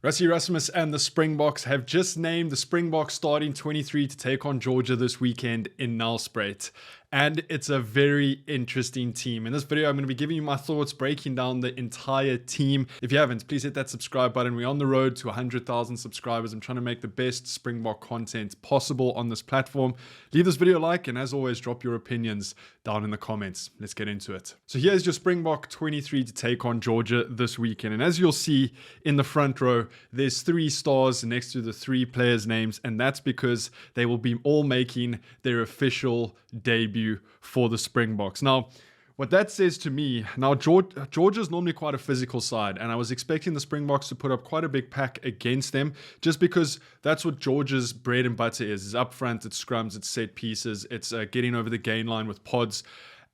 Rassie Rasmus and the Springboks have just named the Springboks starting 23 to take on Georgia this weekend in Nelspruit. And it's a very interesting team. In this video, I'm going to be giving you my thoughts, breaking down the entire team. If you haven't, please hit that subscribe button. We're on the road to 100,000 subscribers. I'm trying to make the best Springbok content possible on this platform. Leave this video a like, and as always, drop your opinions down in the comments. Let's get into it. So here's your Springbok 23 to take on Georgia this weekend. And as you'll see in the front row, there's 3 stars next to the 3 players' names, and that's because they will be all making their official debut for the Springboks. Now, what that says to me, now Georgia's normally quite a physical side, and I was expecting the Springboks to put up quite a big pack against them, just because that's what Georgia's bread and butter is up front, it's scrums, it's set pieces, it's getting over the gain line with pods.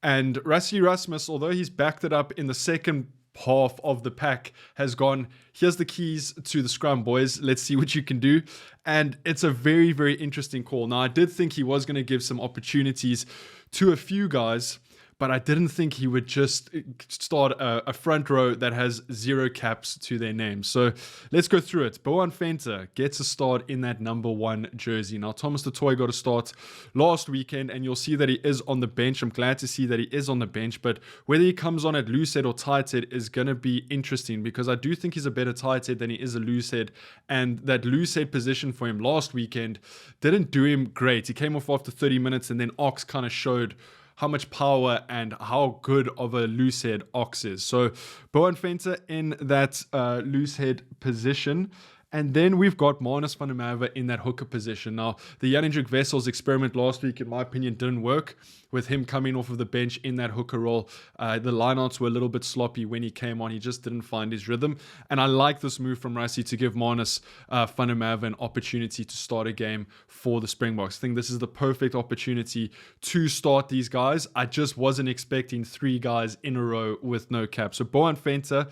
And Rassie Rasmus, although he's backed it up in the second half of the pack, has gone, here's the keys to the scrum, boys, let's see what you can do. And it's a very, very interesting call. Now, I did think he was going to give some opportunities to a few guys, but I didn't think he would just start a front row that has 0 caps to their name. So let's go through it. Boan Venter gets a start in that number 1 jersey. Now, Thomas du Toit got a start last weekend, and you'll see that he is on the bench. I'm glad to see that he is on the bench, but whether he comes on at loose head or tight head is going to be interesting, because I do think he's a better tight head than he is a loose head, and that loose head position for him last weekend didn't do him great. He came off after 30 minutes, and then Ox kind of showed how much power and how good of a loose head Ox is. So Boan Venter in that loose head position. And then we've got Marnus van der Merwe in that hooker position. Now, the Jan-Hendrik Wessels experiment last week, in my opinion, didn't work with him coming off of the bench in that hooker role. The lineouts were a little bit sloppy when he came on. He just didn't find his rhythm. And I like this move from Rassie to give Marnus van der Merwe an opportunity to start a game for the Springboks. I think this is the perfect opportunity to start these guys. I just wasn't expecting 3 guys in a row with no cap. So Boan Venter,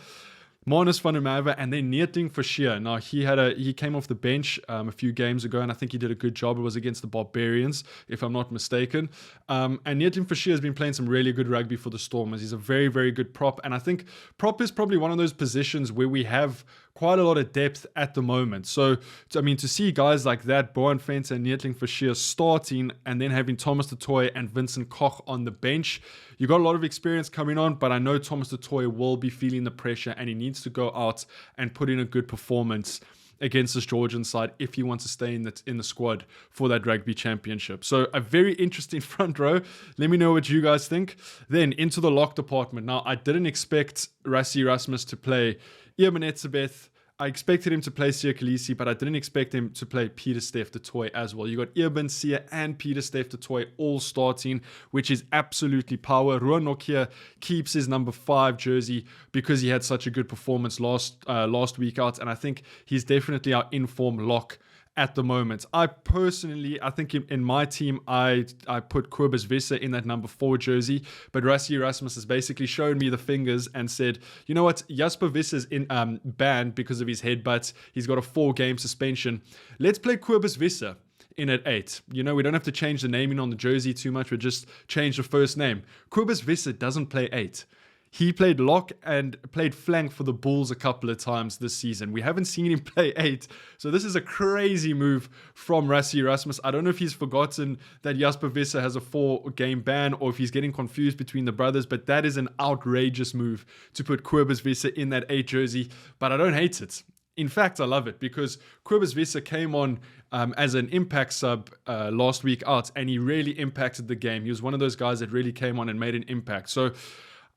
Marnus van der Merwe, and then Neerting Forshia. Now, he came off the bench a few games ago, and I think he did a good job. It was against the Barbarians, if I'm not mistaken. And Neerting Forshia has been playing some really good rugby for the Stormers. He's a very, very good prop, and I think prop is probably one of those positions where we have quite a lot of depth at the moment. So to see guys like that, Boan Venter and Neerting Forshia starting, and then having Thomas du Toit and Vincent Koch on the bench, you got a lot of experience coming on, but I know Thomas du Toit will be feeling the pressure, and he needs to go out and put in a good performance against this Georgian side if he wants to stay in the squad for that rugby championship. So a very interesting front row. Let me know what you guys think. Then into the lock department. Now, I didn't expect Rassie Rasmus to play Eamon Etzebeth. I expected him to play Siya Kolisi, but I didn't expect him to play Pieter-Steph du Toit as well. You got Eamon, Siya, and Pieter-Steph du Toit all starting, which is absolutely power. Ruan Nokia keeps his number 5 jersey because he had such a good performance last week out, and I think he's definitely our in-form lock at the moment. I think in my team, I put Cobus Visser in that number 4 jersey, but Rassie Rasmus has basically shown me the fingers and said, you know what, Jasper Visser's banned because of his headbutts. He's got a 4-game suspension. Let's play Cobus Visser in at 8. We don't have to change the naming on the jersey too much. We just change the first name. Cobus Visser doesn't play 8. He played lock and played flank for the Bulls a couple of times this season. We haven't seen him play 8. So this is a crazy move from Rassie Rasmus. I don't know if he's forgotten that Jasper Visser has a 4-game ban, or if he's getting confused between the brothers, but that is an outrageous move to put Cobus Visser in that 8 jersey. But I don't hate it. In fact, I love it, because Cobus Visser came on as an impact sub last week out, and he really impacted the game. He was one of those guys that really came on and made an impact. So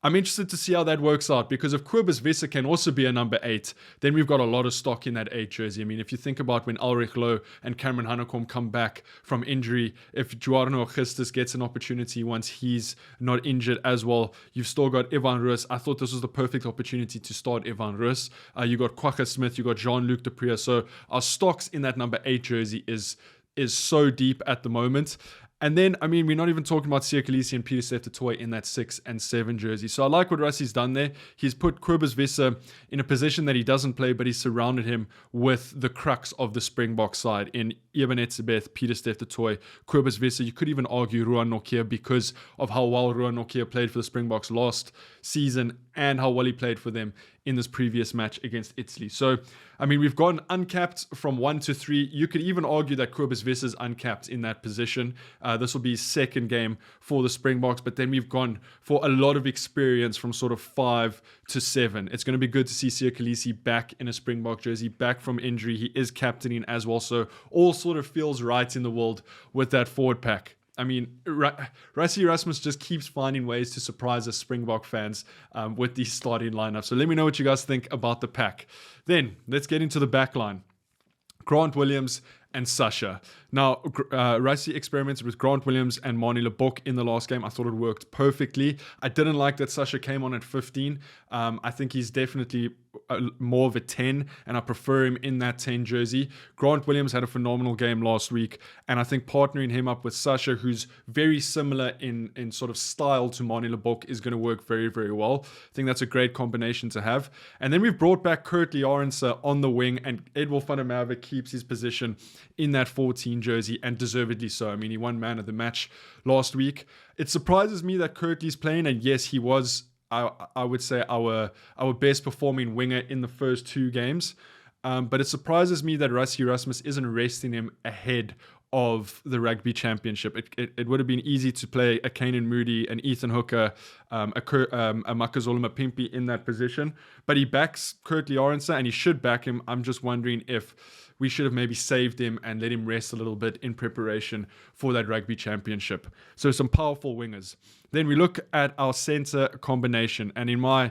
I'm interested to see how that works out, because if Cobus Visser can also be a number 8, then we've got a lot of stock in that 8 jersey. I mean, if you think about when Ulrich Lowe and Cameron Hanekom come back from injury, if Juarno Augustus gets an opportunity once he's not injured as well, you've still got Evan Roos. I thought this was the perfect opportunity to start Evan Roos. You got Kwagga Smith, you got Jean-Luc Depree. So our stocks in that number 8 jersey is so deep at the moment. And then, I mean, we're not even talking about Siya Kolisi and Pieter-Steph du Toit in that 6 and 7 jersey. So I like what Rassie's done there. He's put Cobus Visser in a position that he doesn't play, but he's surrounded him with the crux of the Springbok side in Eamon Etzebeth, Pieter-Steph du Toit, Cobus Visser. You could even argue Ruan Nokia because of how well Ruan Nokia played for the Springboks last season and how well he played for them in this previous match against Italy. So, I mean, we've gone uncapped from 1 to 3. You could even argue that Cobus Wisse is uncapped in that position. This will be his second game for the Springboks, but then we've gone for a lot of experience from sort of 5 to 7. It's going to be good to see Siya Kolisi back in a Springbok jersey, back from injury. He is captaining as well, so all sort of feels right in the world with that forward pack. I mean, Rassie Erasmus just keeps finding ways to surprise us Springbok fans with these starting lineups. So let me know what you guys think about the pack. Then let's get into the back line. Grant Williams and Sasha. Now, Rassie experimented with Grant Williams and Manie Libbok in the last game. I thought it worked perfectly. I didn't like that Sasha came on at 15. I think he's definitely more of a 10, and I prefer him in that 10 jersey. Grant Williams had a phenomenal game last week, and I think partnering him up with Sasha, who's very similar in sort of style to Manie Libbok, is going to work very, very well. I think that's a great combination to have. And then we've brought back Kurt Lawrence on the wing, and Edwil van der Merwe keeps his position in that 14 jersey, and deservedly so. I mean, he won man of the match last week. It surprises me that Kurtley's playing, and yes, he was, I would say, our best performing winger in the first 2 games. But it surprises me that Rassie Erasmus isn't resting him ahead of the Rugby Championship. It would have been easy to play a Kanan Moody, an Ethan Hooker, a Makazole Mapimpi in that position. But he backs Kurt Lawrence, and he should back him. I'm just wondering if we should have maybe saved him and let him rest a little bit in preparation for that Rugby Championship. So some powerful wingers. Then we look at our center combination, and in my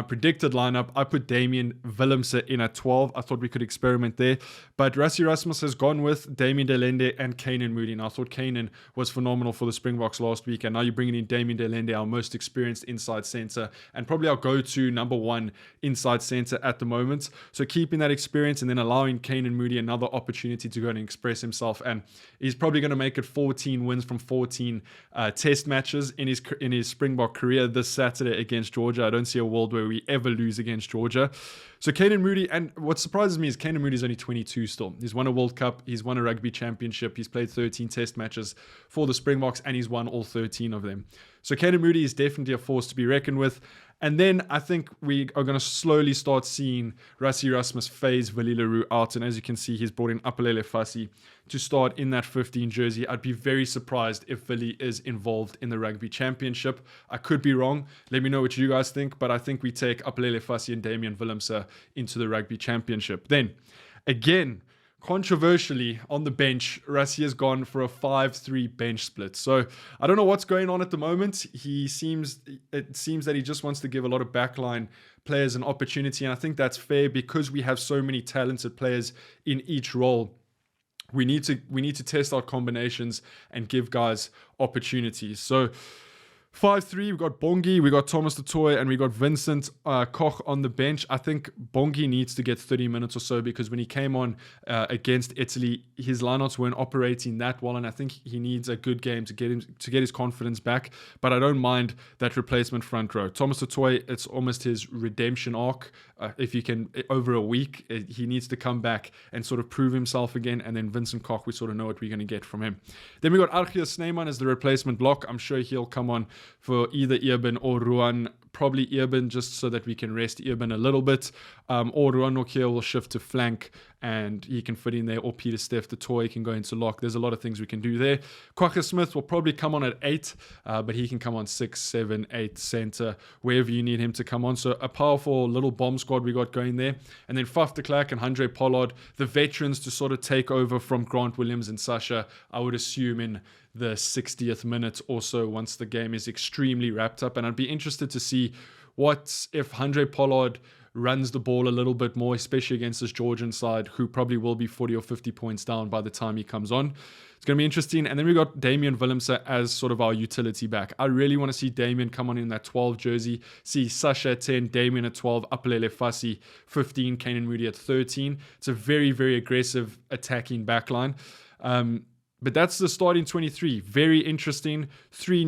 predicted lineup, I put Damian Willemse in at 12. I thought we could experiment there, but Rassie Erasmus has gone with Damian Delende and Kanan Moody. And I thought Kanan was phenomenal for the Springboks last week, and now you're bringing in Damian Delende, our most experienced inside center, and probably our go-to number 1 inside center at the moment. So keeping that experience and then allowing Kanan Moody another opportunity to go and express himself, and he's probably going to make it 14 wins from 14 test matches in his Springbok career this Saturday against Georgia. I don't see a world where we ever lose against Georgia. So Kanan Moody, and what surprises me is Kanan Moody is only 22 still. He's won a World Cup, he's won a Rugby Championship, he's played 13 test matches for the Springboks, and he's won all 13 of them. So Kanan Moody is definitely a force to be reckoned with. And then I think we are going to slowly start seeing Rassie Erasmus phase Willie Leroux out. And as you can see, he's brought in Apelele Fassi to start in that 15 jersey. I'd be very surprised if Willie is involved in the Rugby Championship. I could be wrong. Let me know what you guys think. But I think we take Apelele Fassi and Damian Willemse into the Rugby Championship. Then, again, controversially, on the bench, Rassie has gone for a 5-3 bench split. So I don't know what's going on at the moment. It seems that he just wants to give a lot of backline players an opportunity, and I think that's fair because we have so many talented players in each role. We need to test our combinations and give guys opportunities. So 5-3, we got Bongi, we got Thomas du Toit, and we got Vincent Koch on the bench. I think Bongi needs to get 30 minutes or so because when he came on against Italy, his lineouts weren't operating that well, and I think he needs a good game to get his confidence back. But I don't mind that replacement front row. Thomas du Toit, it's almost his redemption arc. If you can, over a week, he needs to come back and sort of prove himself again. And then Vincent Koch, we sort of know what we're going to get from him. Then we got Archie Snyman as the replacement lock. I'm sure he'll come on for either Irben or Ruan. Probably Irben, just so that we can rest Irben a little bit. Or Ruan Nokia will shift to flank and he can fit in there. Or Peter Steph, the toy, can go into lock. There's a lot of things we can do there. Kwagga Smith will probably come on at 8, but he can come on 6, 7, 8, center, wherever you need him to come on. So a powerful little bomb squad we got going there. And then Faf de Klerk and Andre Pollard, the veterans, to sort of take over from Grant Williams and Sasha, I would assume in the 60th minute or so once the game is extremely wrapped up. And I'd be interested to see what if Andre Pollard runs the ball a little bit more, especially against this Georgian side, who probably will be 40 or 50 points down by the time he comes on. It's going to be interesting. And then we got Damian Willemse as sort of our utility back. I really want to see Damian come on in that 12 jersey, see Sasha at 10, Damian at 12, Apelele Fassi 15, Kanan Moody at 13. It's a very, very aggressive attacking backline. But that's the starting 23. Very interesting. 3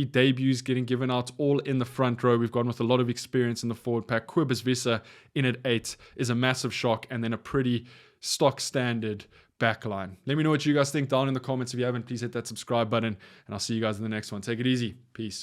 debuts getting given out all in the front row. We've gone with a lot of experience in the forward pack. Cobus Wisse in at 8 is a massive shock, and then a pretty stock standard backline. Let me know what you guys think down in the comments. If you haven't, please hit that subscribe button, and I'll see you guys in the next one. Take it easy. Peace.